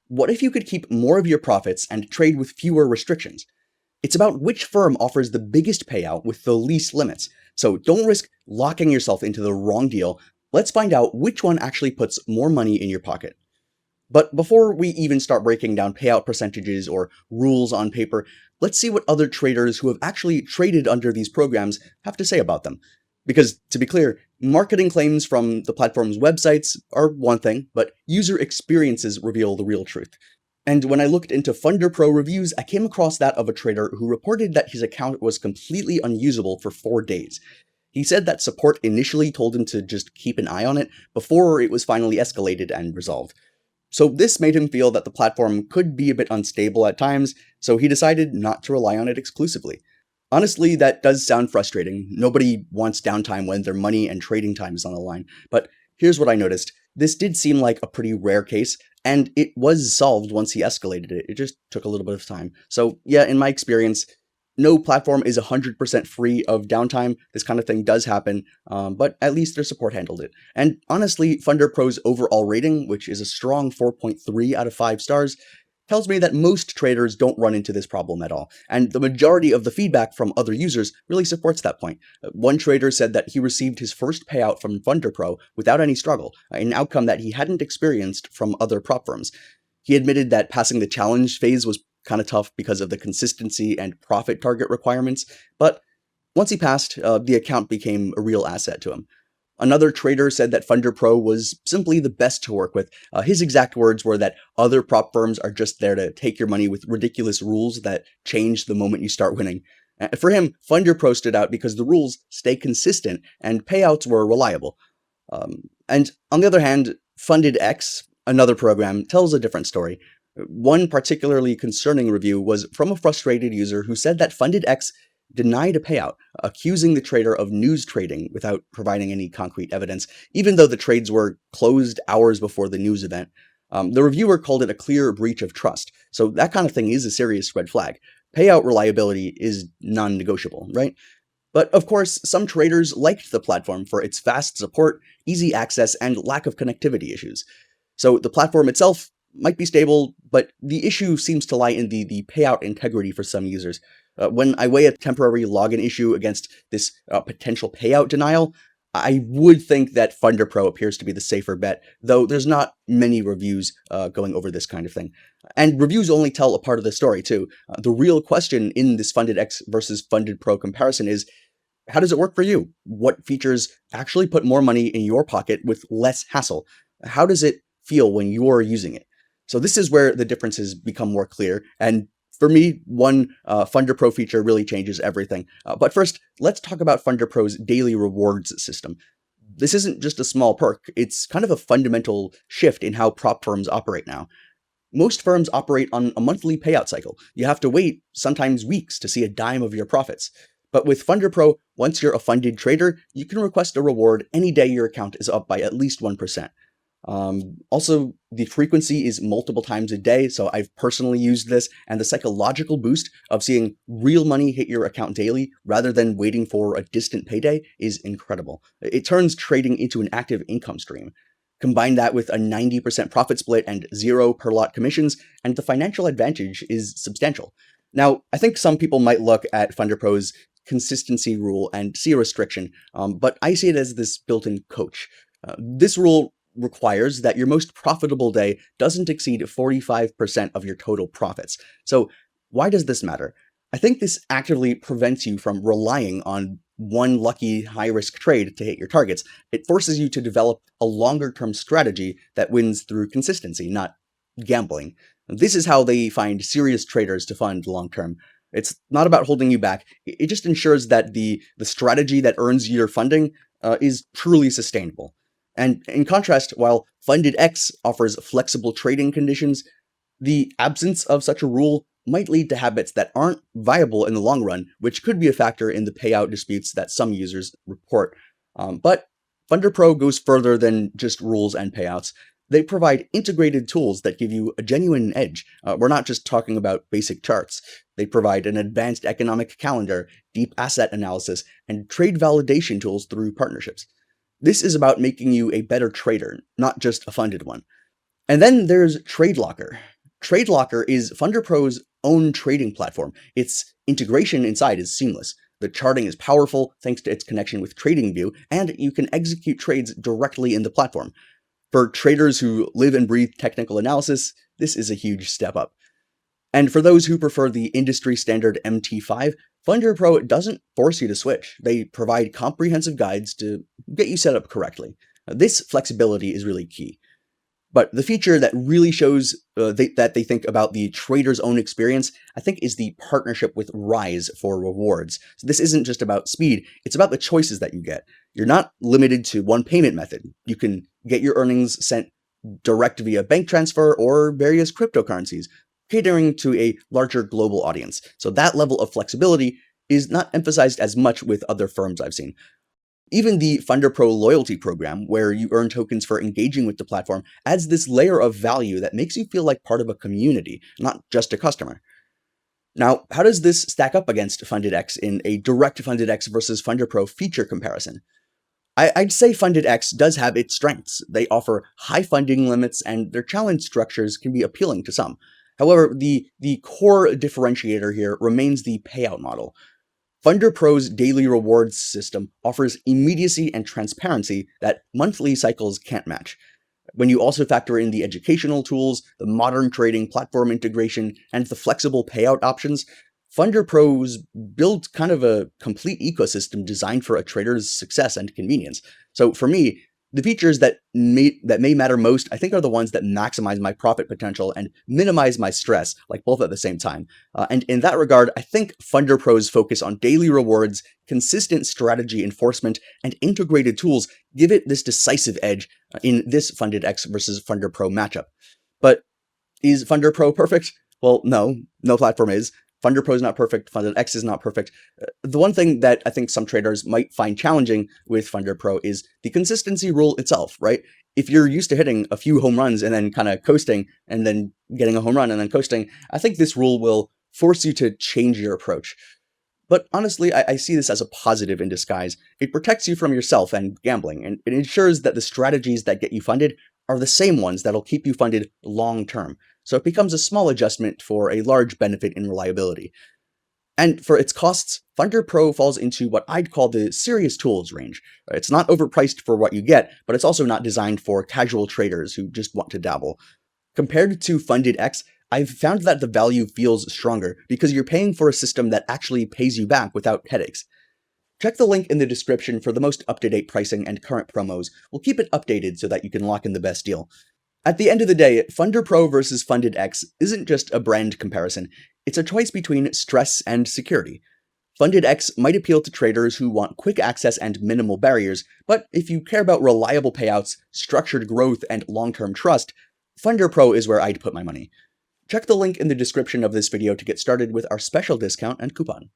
What if you could keep more of your profits and trade with fewer restrictions? It's about which firm offers the biggest payout with the least limits. So don't risk locking yourself into the wrong deal. Let's find out which one actually puts more money in your pocket. But before we even start breaking down payout percentages or rules on paper, let's see what other traders who have actually traded under these programs have to say about them. Because, to be clear, marketing claims from the platform's websites are one thing, but user experiences reveal the real truth. And when I looked into Funderpro reviews, I came across that of a trader who reported that his account was completely unusable for 4 days. He said that support initially told him to just keep an eye on it before it was finally escalated and resolved. So this made him feel that the platform could be a bit unstable at times, so he decided not to rely on it exclusively. Honestly, that does sound frustrating. Nobody wants downtime when their money and trading time is on the line. But here's what I noticed. This did seem like a pretty rare case, and it was solved once he escalated it. It just took a little bit of time. So yeah, in my experience, no platform is 100% free of downtime. This kind of thing does happen, but at least their support handled it. And honestly, Funderpro's overall rating, which is a strong 4.3 out of 5 stars, tells me that most traders don't run into this problem at all, and the majority of the feedback from other users really supports that point. One trader said that he received his first payout from Funderpro without any struggle, an outcome that he hadn't experienced from other prop firms. He admitted that passing the challenge phase was kind of tough because of the consistency and profit target requirements, but once he passed, the account became a real asset to him. Another trader said that Funderpro was simply the best to work with. His exact words were that other prop firms are just there to take your money with ridiculous rules that change the moment you start winning. For him, Funderpro stood out because the rules stay consistent and payouts were reliable. And on the other hand, Fundedx, another program, tells a different story. One particularly concerning review was from a frustrated user who said that Fundedx denied a payout, accusing the trader of news trading without providing any concrete evidence, even though the trades were closed hours before the news event. The reviewer called it a clear breach of trust, so that kind of thing is a serious red flag. Payout reliability is non-negotiable, right? But of course, some traders liked the platform for its fast support, easy access, and lack of connectivity issues. So the platform itself might be stable, but the issue seems to lie in the payout integrity for some users. When I weigh a temporary login issue against this potential payout denial, I would think that Funderpro appears to be the safer bet, though there's not many reviews going over this kind of thing. And reviews only tell a part of the story, too. The real question in this Fundedx versus Fundedpro comparison is, how does it work for you? What features actually put more money in your pocket with less hassle? How does it feel when you're using it? So this is where the differences become more clear, and for me, one Funderpro feature really changes everything. But first, let's talk about Funderpro's daily rewards system. This isn't just a small perk, it's kind of a fundamental shift in how prop firms operate now. Most firms operate on a monthly payout cycle. You have to wait, sometimes weeks, to see a dime of your profits. But with Funderpro, once you're a funded trader, you can request a reward any day your account is up by at least 1%. Also, the frequency is multiple times a day, so I've personally used this, and the psychological boost of seeing real money hit your account daily rather than waiting for a distant payday is incredible. It turns trading into an active income stream. Combine that with a 90% profit split and 0 per lot commissions, and the financial advantage is substantial. Now, I think some people might look at Funderpro's consistency rule and see a restriction, but I see it as this built-in coach. This rule requires that your most profitable day doesn't exceed 45% of your total profits. So why does this matter? I think this actively prevents you from relying on one lucky high-risk trade to hit your targets. It forces you to develop a longer-term strategy that wins through consistency, not gambling. This is how they find serious traders to fund long-term. It's not about holding you back. It just ensures that the strategy that earns your funding is truly sustainable. And in contrast, while Fundedx offers flexible trading conditions, the absence of such a rule might lead to habits that aren't viable in the long run, which could be a factor in the payout disputes that some users report. But Funderpro goes further than just rules and payouts. They provide integrated tools that give you a genuine edge. We're not just talking about basic charts. They provide an advanced economic calendar, deep asset analysis, and trade validation tools through partnerships. This is about making you a better trader, not just a funded one. And then there's TradeLocker. TradeLocker is Funderpro's own trading platform. Its integration inside is seamless. The charting is powerful thanks to its connection with TradingView, and you can execute trades directly in the platform. For traders who live and breathe technical analysis, this is a huge step up. And for those who prefer the industry standard MT5, Funderpro doesn't force you to switch. They provide comprehensive guides to get you set up correctly. This flexibility is really key. But the feature that really shows that they think about the trader's own experience, I think, is the partnership with RAVE for rewards. So this isn't just about speed, it's about the choices that you get. You're not limited to one payment method. You can get your earnings sent direct via bank transfer or various cryptocurrencies, catering to a larger global audience. So that level of flexibility is not emphasized as much with other firms I've seen. Even the Funderpro loyalty program, where you earn tokens for engaging with the platform, adds this layer of value that makes you feel like part of a community, not just a customer. Now, how does this stack up against Fundedx in a direct Fundedx versus Funderpro feature comparison? I'd say Fundedx does have its strengths. They offer high funding limits, and their challenge structures can be appealing to some. However, the core differentiator here remains the payout model. Funderpro's daily rewards system offers immediacy and transparency that monthly cycles can't match. When you also factor in the educational tools, the modern trading platform integration, and the flexible payout options, Funderpro's build kind of a complete ecosystem designed for a trader's success and convenience. So for me, the features that may matter most, I think, are the ones that maximize my profit potential and minimize my stress, like both at the same time. And in that regard, I think Funderpro's focus on daily rewards, consistent strategy enforcement, and integrated tools give it this decisive edge in this Fundedx versus Funderpro matchup. But is Funderpro perfect? Well, no platform is. Funderpro is not perfect, Fundedx is not perfect. The one thing that I think some traders might find challenging with Funderpro is the consistency rule itself, right? If you're used to hitting a few home runs and then kind of coasting, and then getting a home run and then coasting, I think this rule will force you to change your approach. But honestly, I see this as a positive in disguise. It protects you from yourself and gambling, and it ensures that the strategies that get you funded are the same ones that'll keep you funded long term. So it becomes a small adjustment for a large benefit in reliability. And for its costs, Funderpro falls into what I'd call the serious tools range. It's not overpriced for what you get, but it's also not designed for casual traders who just want to dabble. Compared to Fundedx, I've found that the value feels stronger because you're paying for a system that actually pays you back without headaches. Check the link in the description for the most up-to-date pricing and current promos. We'll keep it updated so that you can lock in the best deal. At the end of the day, Funderpro versus Fundedx isn't just a brand comparison, it's a choice between stress and security. Fundedx might appeal to traders who want quick access and minimal barriers, but if you care about reliable payouts, structured growth, and long-term trust, Funderpro is where I'd put my money. Check the link in the description of this video to get started with our special discount and coupon.